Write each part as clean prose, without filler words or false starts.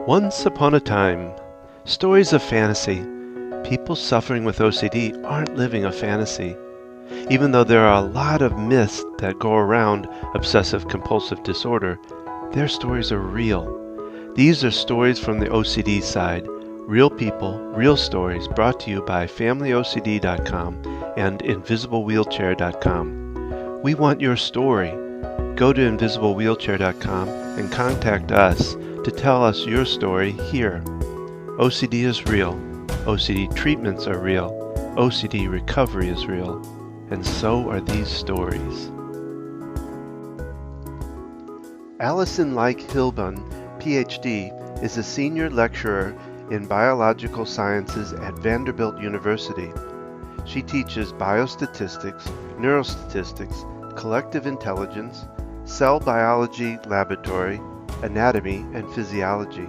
Once upon a time, stories of fantasy. People suffering with OCD aren't living a fantasy. Even though there are a lot of myths that go around obsessive compulsive disorder, their stories are real. These are stories from the OCD side. Real people, real stories brought to you by FamilyOCD.com and InvisibleWheelchair.com. We want your story. Go to InvisibleWheelchair.com and contact us to tell us your story here. OCD is real. OCD treatments are real. OCD recovery is real. And so are these stories. Allison Hilbun, PhD, is a senior lecturer in biological sciences at Vanderbilt University. She teaches biostatistics, neurostatistics, collective intelligence, cell biology laboratory, anatomy, and physiology.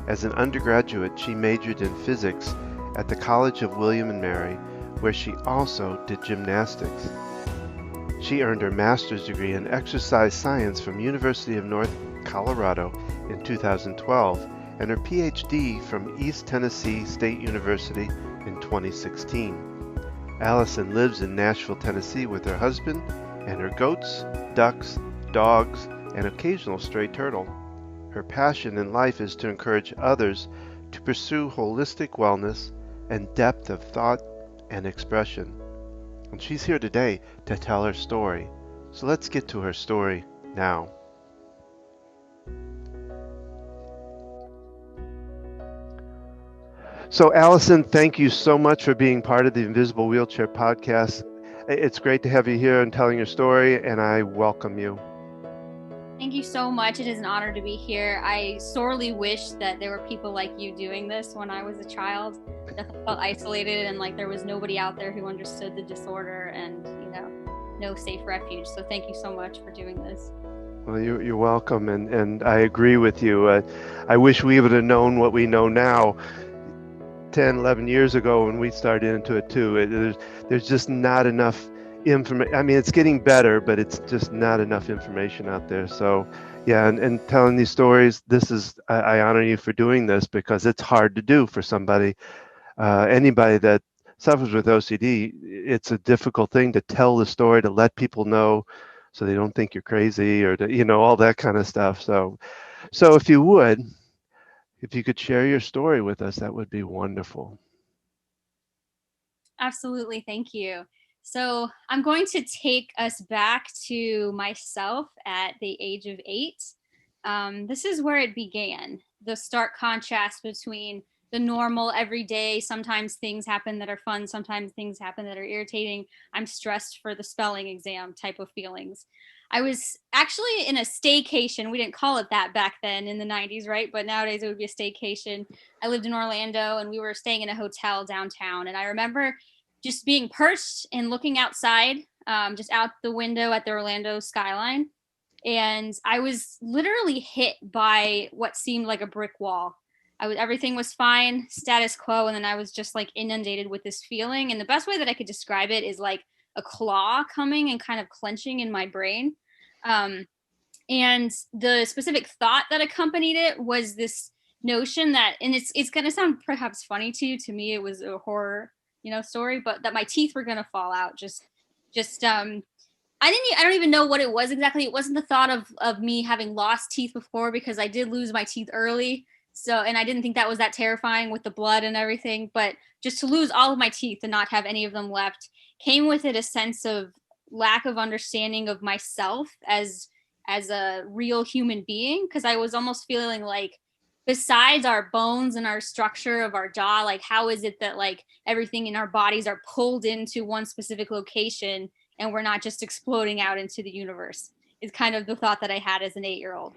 As an undergraduate, she majored in physics at the College of William and Mary, where she also did gymnastics. She earned her master's degree in exercise science from University of North Colorado in 2012 and her PhD from East Tennessee State University in 2016. Allison lives in Nashville, Tennessee with her husband and her goats, ducks, dogs, and occasional stray turtle. Her passion in life is to encourage others to pursue holistic wellness and depth of thought and expression. And she's here today to tell her story. So let's get to her story now. So Allison, thank you so much for being part of the Invisible Wheelchair podcast. It's great to have you here and telling your story, and I welcome you. Thank you so much. It is an honor to be here. I sorely wish that there were people like you doing this when I was a child. I definitely felt isolated and like there was nobody out there who understood the disorder and, no safe refuge. So thank you so much for doing this. Well, you're welcome, and I agree with you. I wish we would have known what we know now 10, 11 years ago when we started into it too. There's just not enough information. I mean, it's getting better, but it's just not enough information out there. So yeah, and telling these stories, I honor you for doing this because it's hard to do for somebody, anybody that suffers with OCD. It's a difficult thing to tell the story, to let people know so they don't think you're crazy or to, all that kind of stuff. So if you could share your story with us, that would be wonderful. Absolutely. Thank you. So I'm going to take us back to myself at the age of 8. This is where it began. The stark contrast between the normal everyday, sometimes things happen that are fun, sometimes things happen that are irritating. I'm stressed for the spelling exam type of feelings. I was actually in a staycation. We didn't call it that back then in the 90s, right? But nowadays it would be a staycation. I lived in Orlando and we were staying in a hotel downtown. And I remember just being perched and looking outside, just out the window at the Orlando skyline. And I was literally hit by what seemed like a brick wall. Everything was fine, status quo, and then I was just like inundated with this feeling. And the best way that I could describe it is like a claw coming and kind of clenching in my brain. And the specific thought that accompanied it was this notion that, and it's going to sound perhaps funny to you. To me, it was a horror, story, but that my teeth were going to fall out. I don't even know what it was exactly. It wasn't the thought of me having lost teeth before, because I did lose my teeth early. So, and I didn't think that was that terrifying with the blood and everything, but just to lose all of my teeth and not have any of them left came with it a sense of lack of understanding of myself as a real human being. Cause I was almost feeling like, besides our bones and our structure of our jaw, like how is it that like everything in our bodies are pulled into one specific location and we're not just exploding out into the universe, is kind of the thought that I had as an 8-year-old.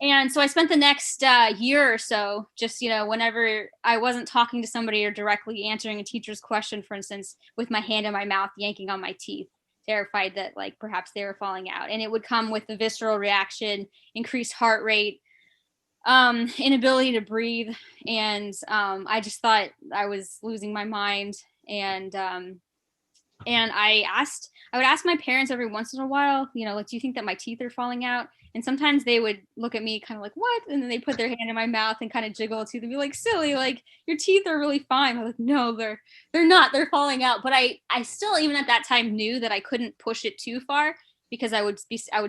And so I spent the next year or so just, whenever I wasn't talking to somebody or directly answering a teacher's question, for instance, with my hand in my mouth, yanking on my teeth, terrified that like perhaps they were falling out. And it would come with the visceral reaction, increased heart rate, inability to breathe. And I just thought I was losing my mind. And I would ask my parents every once in a while, like, do you think that my teeth are falling out? And sometimes they would look at me kind of like, what? And then they put their hand in my mouth and kind of jiggle a tooth and be like, silly, like, your teeth are really fine. I'm like, no, they're not, they're falling out. But I still, even at that time, knew that I couldn't push it too far because I would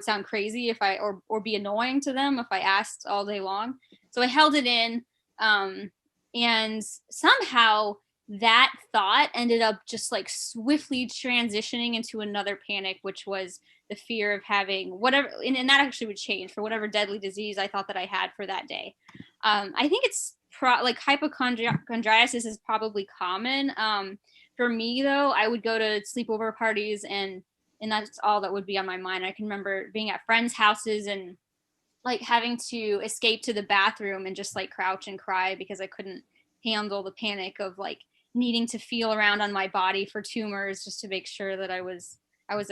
sound crazy if or be annoying to them if I asked all day long. So I held it in. And somehow that thought ended up just like swiftly transitioning into another panic, which was the fear of having whatever, and that actually would change for whatever deadly disease I thought that I had for that day. I think it's like hypochondriasis is probably common. For me though, I would go to sleepover parties and that's all that would be on my mind. I can remember being at friends' houses and like having to escape to the bathroom and just like crouch and cry because I couldn't handle the panic of like needing to feel around on my body for tumors just to make sure that I was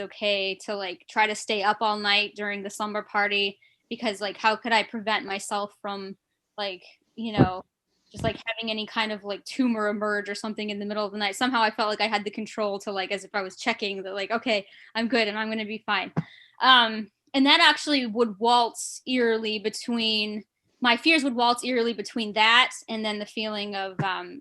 okay, to like try to stay up all night during the slumber party because like how could I prevent myself from like, you know, just like having any kind of like tumor emerge or something in the middle of the night. Somehow I felt like I had the control to like as if I was checking that like, okay, I'm good and I'm going to be fine. And that actually would waltz eerily between my fears would waltz eerily between that and then the feeling of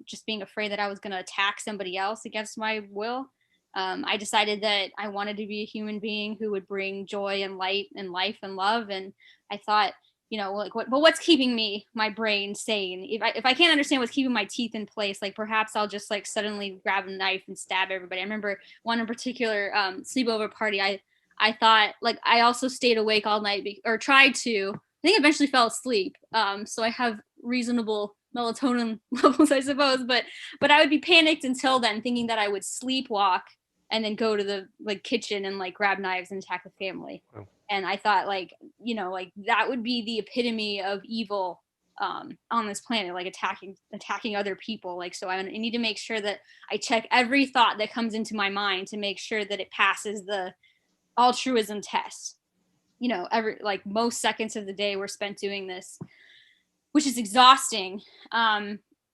just being afraid that I was going to attack somebody else against my will. I decided that I wanted to be a human being who would bring joy and light and life and love. And I thought, like but what's keeping my brain sane? If I can't understand what's keeping my teeth in place, like perhaps I'll just like suddenly grab a knife and stab everybody. I remember one in particular sleepover party. I thought like I also stayed awake all night or tried to. I think I eventually fell asleep. So I have reasonable melatonin levels, I suppose. But I would be panicked until then, thinking that I would sleepwalk and then go to the like kitchen and like grab knives and attack the family. Oh. And I thought like like that would be the epitome of evil on this planet, like attacking other people. Like so I need to make sure that I check every thought that comes into my mind to make sure that it passes the altruism test. Every like most seconds of the day were spent doing this, which is exhausting.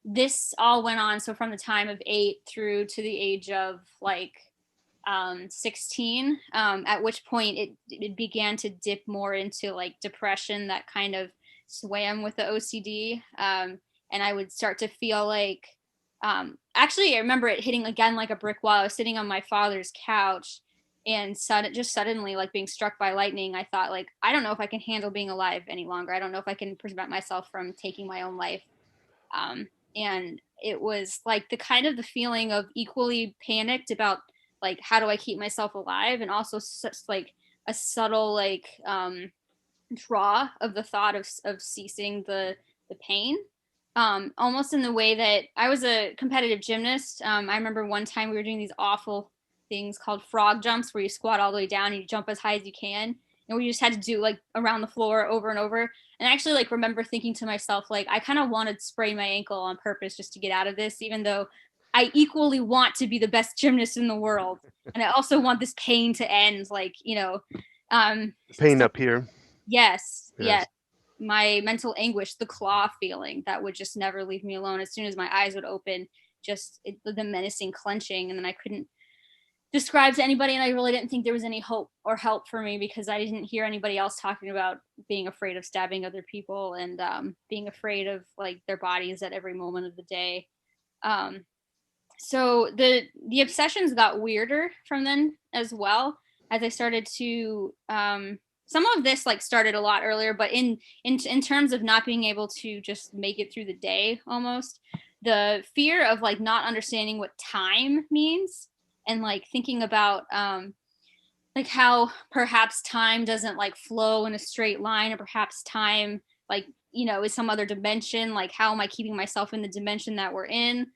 This all went on so from the time of 8 through to the age of like 16, at which point it began to dip more into like depression that kind of swam with the OCD. And I would start to feel like actually I remember it hitting again like a brick wall. I was sitting on my father's couch and suddenly like being struck by lightning. I thought like I don't know if I can handle being alive any longer. I don't know if I can prevent myself from taking my own life. And it was like the feeling of equally panicked about like how do I keep myself alive, and also such like a subtle like draw of the thought of ceasing the pain. Almost in the way that I was a competitive gymnast. I remember one time we were doing these awful things called frog jumps where you squat all the way down and you jump as high as you can, and we just had to do like around the floor over and over. And I actually like remember thinking to myself like I kind of wanted to sprain my ankle on purpose just to get out of this, even though I equally want to be the best gymnast in the world and I also want this pain to end. Like pain up here. Yes. My mental anguish, the claw feeling that would just never leave me alone. As soon as my eyes would open, the menacing clenching, and then I couldn't describe to anybody, and I really didn't think there was any hope or help for me because I didn't hear anybody else talking about being afraid of stabbing other people and being afraid of like their bodies at every moment of the day. So the obsessions got weirder from then as well as I started to some of this like started a lot earlier, but in terms of not being able to just make it through the day, almost the fear of like not understanding what time means and like thinking about like how perhaps time doesn't like flow in a straight line, or perhaps time like is some other dimension. Like how am I keeping myself in the dimension that we're in?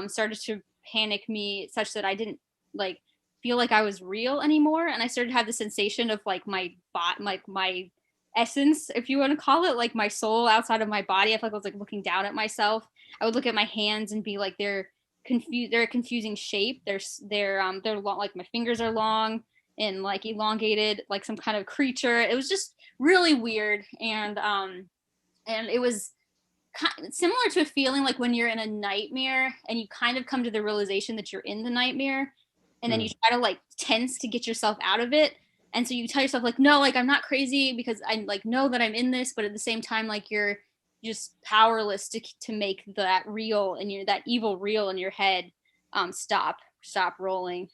Started to panic me such that I didn't like feel like I was real anymore, and I started to have the sensation of like my like my essence, if you want to call it, like my soul outside of my body. I felt like I was like looking down at myself. I would look at my hands and be like they're confused. They're a confusing shape. They're long, like my fingers are long and like elongated, like some kind of creature. It was just really weird, and it was similar to a feeling like when you're in a nightmare and you kind of come to the realization that you're in the nightmare, and then you try to like tense to get yourself out of it. And so you tell yourself like, no, like I'm not crazy because I like know that I'm in this, but at the same time, like you're just powerless to make that real and that evil real in your head stop rolling.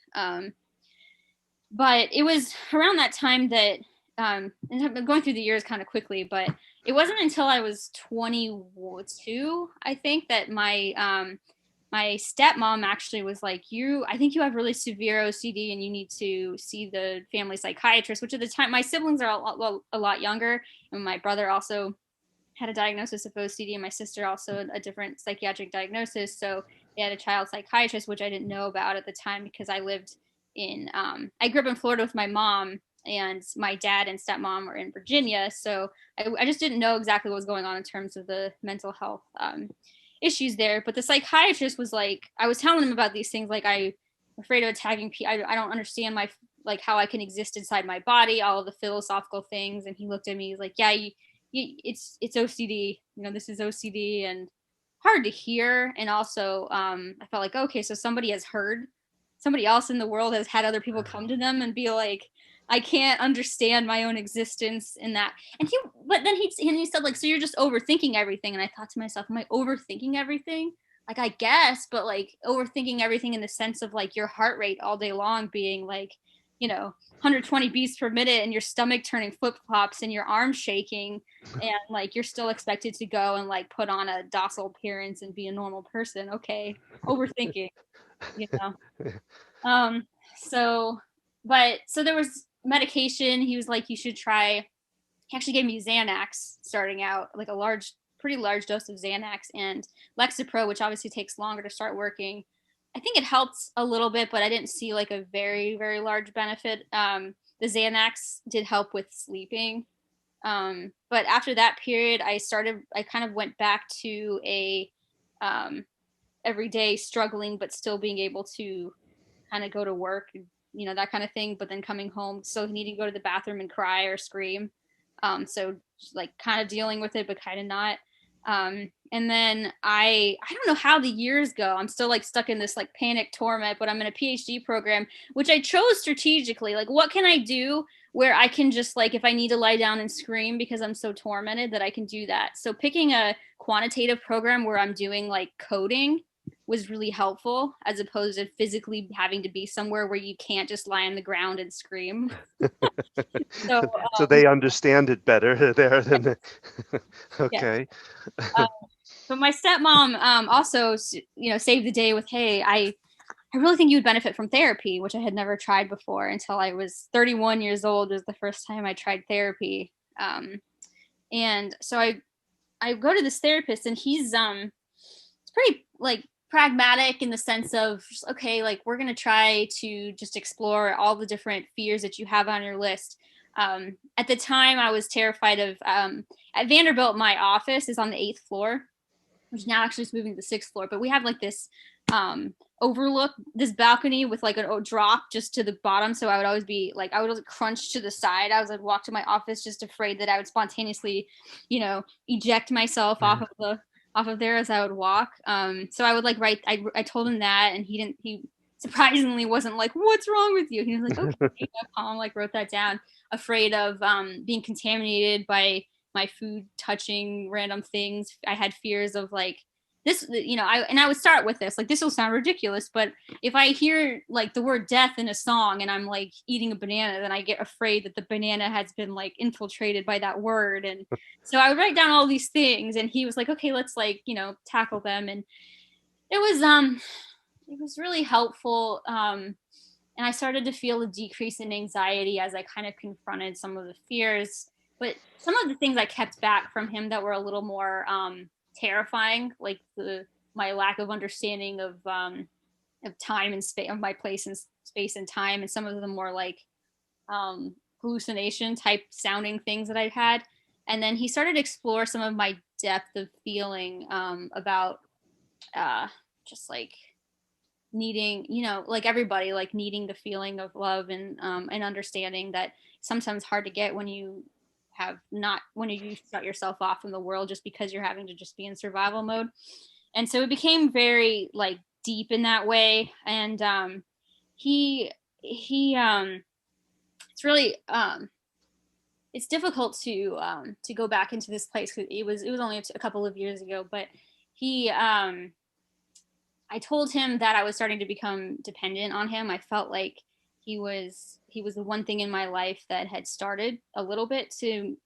But it was around that time that and I've been going through the years kind of quickly, but it wasn't until I was 22, I think, that my stepmom actually was like, I think you have really severe OCD and you need to see the family psychiatrist, which at the time, my siblings are a lot younger. And my brother also had a diagnosis of OCD, and my sister also a different psychiatric diagnosis. So they had a child psychiatrist, which I didn't know about at the time because I grew up in Florida with my mom, and my dad and stepmom were in Virginia. So I just didn't know exactly what was going on in terms of the mental health issues there. But the psychiatrist was like, I was telling him about these things, like I'm afraid of attacking people. I don't understand like how I can exist inside my body, all of the philosophical things. And he looked at me, he's like, yeah, it's OCD. This is OCD, and hard to hear. And also, I felt like, okay, so somebody else in the world has had other people come to them and be like, I can't understand my own existence in that. But then he said like, so you're just overthinking everything. And I thought to myself, am I overthinking everything? Like, I guess, but like overthinking everything in the sense of like your heart rate all day long being like, 120 beats per minute, and your stomach turning flip-flops and your arms shaking, and like you're still expected to go and like put on a docile appearance and be a normal person. Okay, overthinking, you know. Um, so, so there was medication. He was like, you should try. He actually gave me Xanax starting out, like pretty large dose of Xanax, and Lexapro, which obviously takes longer to start working. I think it helped a little bit, but I didn't see like a very, very large benefit. The Xanax did help with sleeping. But after that period, I kind of went back to a everyday struggling, but still being able to kind of go to work, that kind of thing. But then coming home, still needing to go to the bathroom and cry or scream. So like kind of dealing with it, but kind of not. And then I don't know how the years go. I'm still like stuck in this like panic torment, but I'm in a PhD program, which I chose strategically. Like, what can I do where I can just like, if I need to lie down and scream because I'm so tormented, that I can do that. So picking a quantitative program where I'm doing like coding was really helpful, as opposed to physically having to be somewhere where you can't just lie on the ground and scream. So, So they understand it better there than yeah. okay. But my stepmom also, saved the day with, hey, I really think you would benefit from therapy, which I had never tried before until I was 31 years old. Was the first time I tried therapy. And so I go to this therapist, and he's it's pretty like pragmatic in the sense of, okay, like we're going to try to just explore all the different fears that you have on your list. At the time, I was terrified of, at Vanderbilt, my office is on the 8th floor, which now actually is moving to the 6th floor. But we have like this overlook, this balcony with like a drop just to the bottom. So I would always be like, I would crunch to the side. I'd walk to my office just afraid that I would spontaneously, eject myself off of there as I would walk. So I would like write, I told him that, and he surprisingly wasn't like, what's wrong with you? He was like, okay, calm, like wrote that down, afraid of being contaminated by my food touching random things. I had fears of like this, I would start with this, like, this will sound ridiculous, but if I hear like the word death in a song and I'm like eating a banana, then I get afraid that the banana has been like infiltrated by that word. And so I would write down all these things, and he was like, okay, let's like, tackle them. And it was really helpful. And I started to feel a decrease in anxiety as I kind of confronted some of the fears. But some of the things I kept back from him that were a little more terrifying, like my lack of understanding of time and space, of my place in space and time, and some of the more like hallucination type sounding things that I've had. And then he started to explore some of my depth of feeling about just like needing, like everybody, like needing the feeling of love and understanding that sometimes hard to get when you have not when you shut yourself off from the world just because you're having to just be in survival mode. And so it became very like deep in that way. And he it's really it's difficult to go back into this place because it was only a couple of years ago. But he I told him that I was starting to become dependent on him. I felt like he was the one thing in my life that had started a little bit to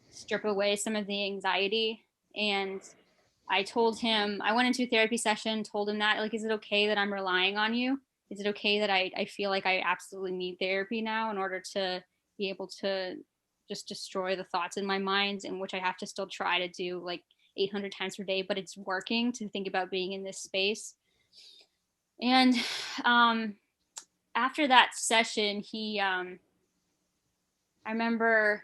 strip away some of the anxiety. And I told him, I went into a therapy session, told him that, like, is it okay that I'm relying on you? Is it okay that I feel like I absolutely need therapy now in order to be able to just destroy the thoughts in my mind, in which I have to still try to do like 800 times per day, but it's working to think about being in this space. And um, after that session, I remember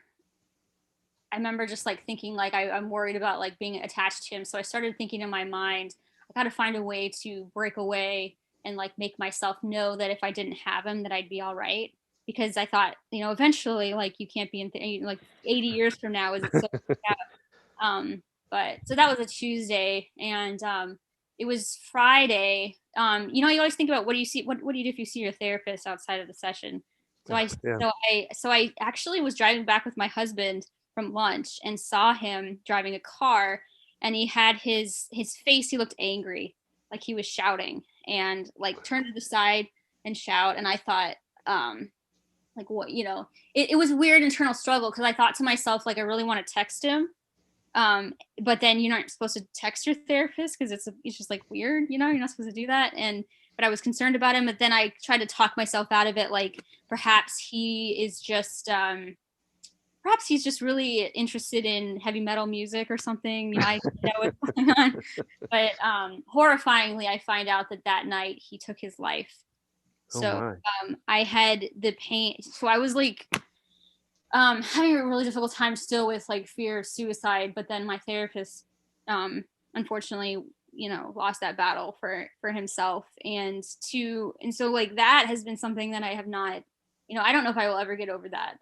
I remember just like thinking like I'm worried about like being attached to him. So I started thinking in my mind, I got to find a way to break away and like make myself know that if I didn't have him, that I'd be all right. Because I thought, eventually, like you can't be like 80 years from now, is it so? But so that was a Tuesday, and it was Friday. You always think about what do you see, what do you do if you see your therapist outside of the session? So I Yeah. so I actually was driving back with my husband from lunch and saw him driving a car, and he had his face. He looked angry, like he was shouting, and like turned to the side and shout. And I thought, like what it was a weird internal struggle because I thought to myself like I really want to text him, but then you're not supposed to text your therapist because it's just like weird, you're not supposed to do that. And but I was concerned about him, but then I tried to talk myself out of it, like perhaps he's just really interested in heavy metal music or something. I didn't know what's going on. But horrifyingly, I find out that night he took his life. Oh So my. I had the pain. So I was like having a really difficult time still with like fear of suicide. But then my therapist, unfortunately, lost that battle for himself. And so like that has been something that I have not, I don't know if I will ever get over that.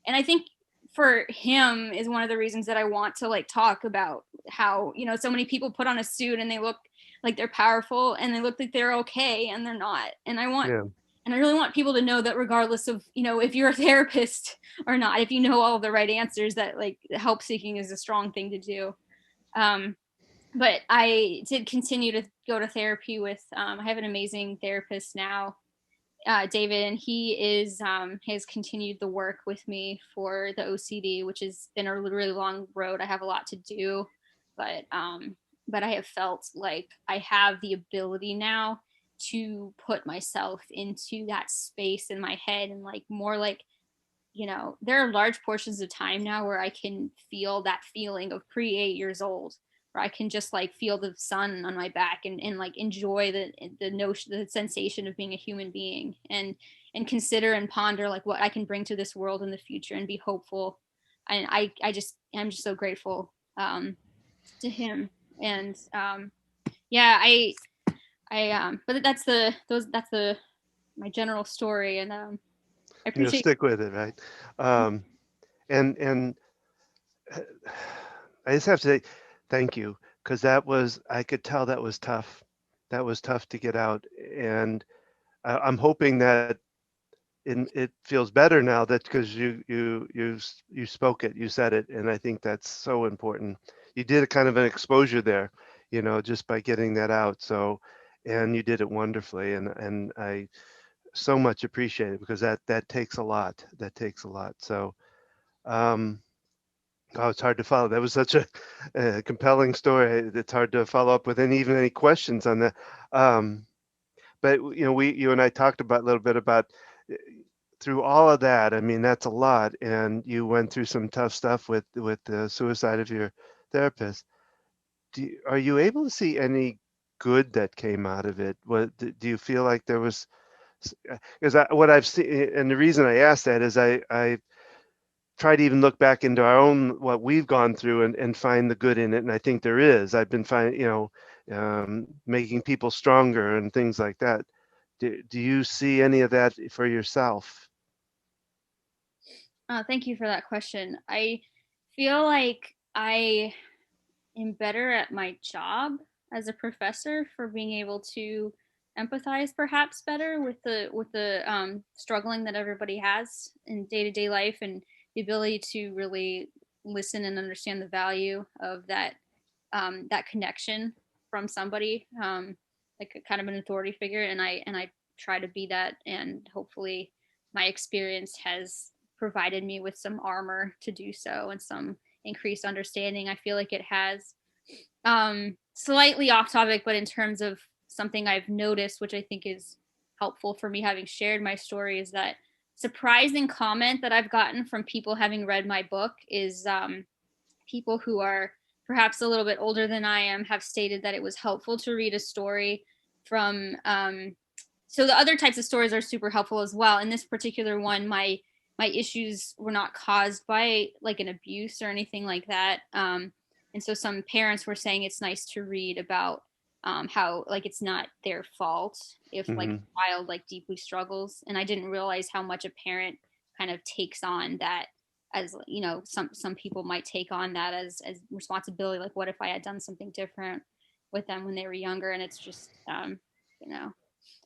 And I think for him is one of the reasons that I want to like talk about how, so many people put on a suit and they look like they're powerful and they look like they're okay and they're not. Yeah. And I really want people to know that regardless of, if you're a therapist or not, if you know all the right answers, that like help seeking is a strong thing to do. Um, but I did continue to go to therapy with, I have an amazing therapist now, David, and he has continued the work with me for the OCD, which has been a really long road. I have a lot to do, but I have felt like I have the ability now to put myself into that space in my head and like more like, there are large portions of time now where I can feel that feeling of pre 8 years old, where I can just like feel the sun on my back and like enjoy the notion, the sensation of being a human being, and consider and ponder like what I can bring to this world in the future and be hopeful. And I'm just so grateful to him. And yeah, but that's my general story, and I You'll appreciate. stick with it, right? Um, and I just have to say thank you because I could tell that was tough. That was tough to get out, and I'm hoping that it feels better now that because you spoke it, you said it, and I think that's so important. You did a kind of an exposure there, just by getting that out. So, and you did it wonderfully, and I so much appreciate it because that takes a lot. That takes a lot. So, um, oh, it's hard to follow. That was such a compelling story. It's hard to follow up with any questions on that. Um, but you and I talked about a little bit about uh, through all of that. I mean, that's a lot, and you went through some tough stuff with the suicide of your therapist. Are you able to see any good that came out of it? Do you feel like there was? Because what I've seen, and the reason I asked that is I try to even look back into our own what we've gone through and find the good in it, and I think there is. I've been finding, making people stronger and things like that. Do you see any of that for yourself? Thank you for that question. I feel like I am better at my job as a professor for being able to empathize perhaps better with the struggling that everybody has in day-to-day life, and the ability to really listen and understand the value of that connection from somebody, like a kind of an authority figure. And I try to be that, and hopefully my experience has provided me with some armor to do so and some increased understanding. I feel like it has. Slightly off topic, but in terms of something I've noticed, which I think is helpful for me having shared my story, is that surprising comment that I've gotten from people having read my book is people who are perhaps a little bit older than I am have stated that it was helpful to read a story from. So the other types of stories are super helpful as well. In this particular one, my issues were not caused by like an abuse or anything like that. And so some parents were saying it's nice to read about how like it's not their fault if like Hmm. a child like deeply struggles. And I didn't realize how much a parent kind of takes on that, as you know, some people might take on that as responsibility. Like, what if I had done something different with them when they were younger? And it's just you know,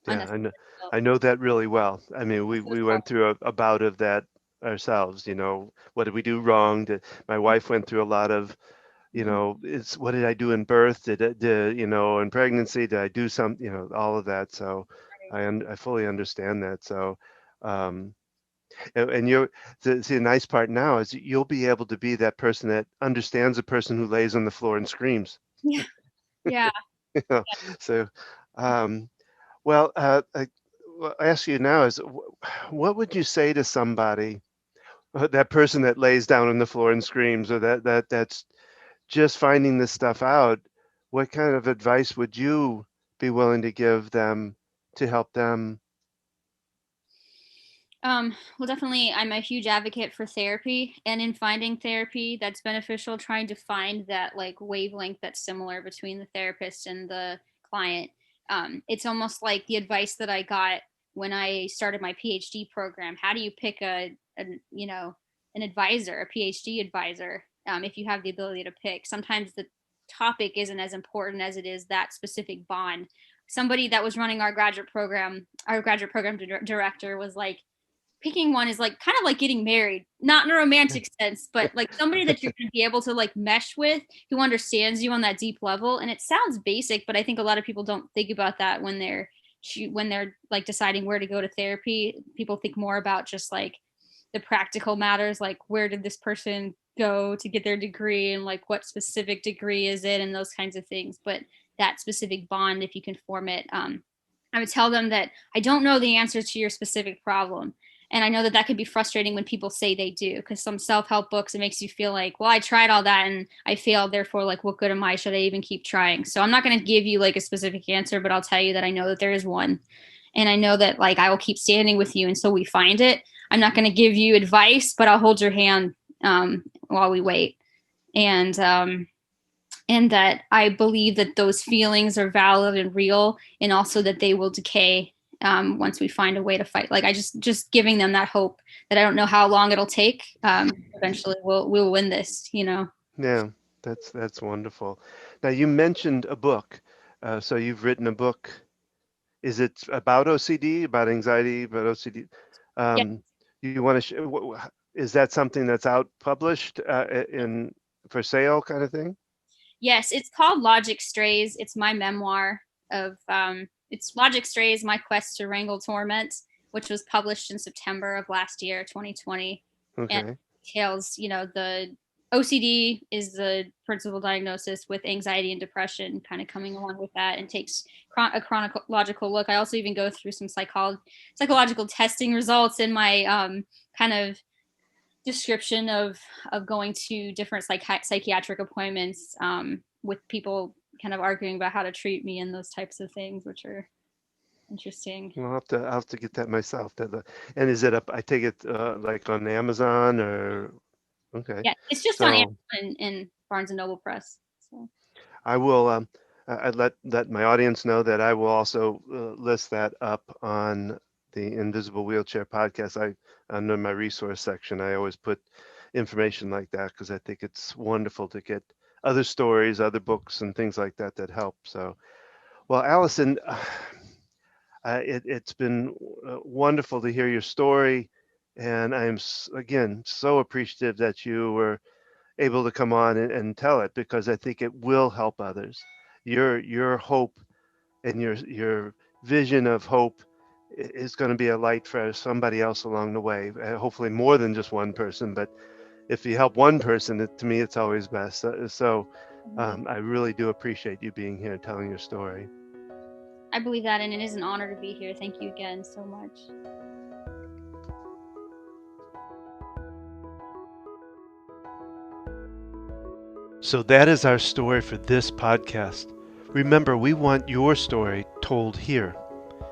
Yeah, unnecessary guilt. I know that really well. I mean, I'm so we sorry. went through a bout of that ourselves, you know, what did we do wrong? My wife went through a lot of, you Mhm. know, it's what did I do in birth? You know, in pregnancy, did I do some, you know, all of that. So I fully understand that. So, um, and you're, the nice part now is you'll be able to be that person that understands a person who lays on the floor and screams. Yeah, yeah. You know? So, um, well, what I ask you now is, what would you say to somebody, that person that lays down on the floor and screams, or that's just finding this stuff out? What kind of advice would you be willing to give them to help them? Well, definitely, I'm a huge advocate for therapy, and in finding therapy that's beneficial, trying to find that like wavelength that's similar between the therapist and the client. It's almost like the advice that I got when I started my PhD program. How do you pick a you know, an advisor, a PhD advisor, if you have the ability to pick? Sometimes the topic isn't as important as it is that specific bond. Somebody that was running our graduate program director was like, picking one is like kind of like getting married, not in a romantic sense, but like somebody that you're going to be able to like mesh with, who understands you on that deep level. And it sounds basic, but I think a lot of people don't think about that when they're like deciding where to go to therapy. People think more about just like the practical matters, like where did this person go to get their degree, and like what specific degree is it, and those kinds of things. But that specific bond, if you can form it, I would tell them that I don't know the answer to your specific problem. And I know that that can be frustrating when people say they do, because some self-help books, it makes you feel like, well, I tried all that and I failed, therefore like what good am I, should I even keep trying? So I'm not going to give you like a specific answer, but I'll tell you that I know that there is one, and I know that like I will keep standing with you until we find it. I'm not going to give you advice, but I'll hold your hand while we wait. And and that I believe that those feelings are valid and real, and also that they will decay once we find a way to fight. Like I just giving them that hope that I don't know how long it'll take. Eventually, we'll win this. You know. Yeah, that's wonderful. Now you mentioned a book, so you've written a book. Is it about OCD, about anxiety, about OCD? Yeah. Um, you want to is that something that's out published in for sale kind of thing? Yes, it's called Logic Strays. It's my memoir of it's Logic Strays: My Quest to Wrangle Torment, which was published in September of last year, 2020, and Okay. details, you know, the OCD is the principal diagnosis, with anxiety and depression kind of coming along with that, and takes a chronological look. I also even go through some psychological testing results in my kind of description of going to different psychiatric appointments, with people kind of arguing about how to treat me and those types of things, which are interesting. Well, I'll have to get that myself. And is it up? I take it like on Amazon or okay. Yeah, it's just on Amazon So and Barnes and Noble Press. So I will. I let my audience know that I will also list that up on the Invisible Wheelchair podcast, under my resource section, I always put information like that because I think it's wonderful to get other stories, other books, and things like that that help. So, well, Allison, it's been wonderful to hear your story, and I'm again so appreciative that you were able to come on and tell it because I think it will help others. Your hope and your vision of hope is going to be a light for somebody else along the way. Hopefully, more than just one person, but if you help one person, to me, it's always best. I really do appreciate you being here and telling your story. I believe that, and it is an honor to be here. Thank you again so much. So that is our story for this podcast. Remember, we want your story told here.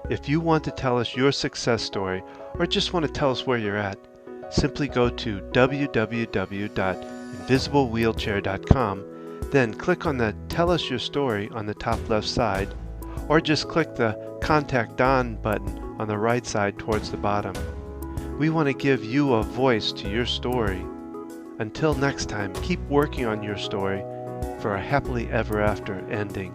If you want to tell us your success story or just want to tell us where you're at, simply go to www.invisiblewheelchair.com, then click on the Tell Us Your Story on the top left side, or just click the Contact Don button on the right side towards the bottom. We want to give you a voice to your story. Until next time, keep working on your story for a happily ever after ending.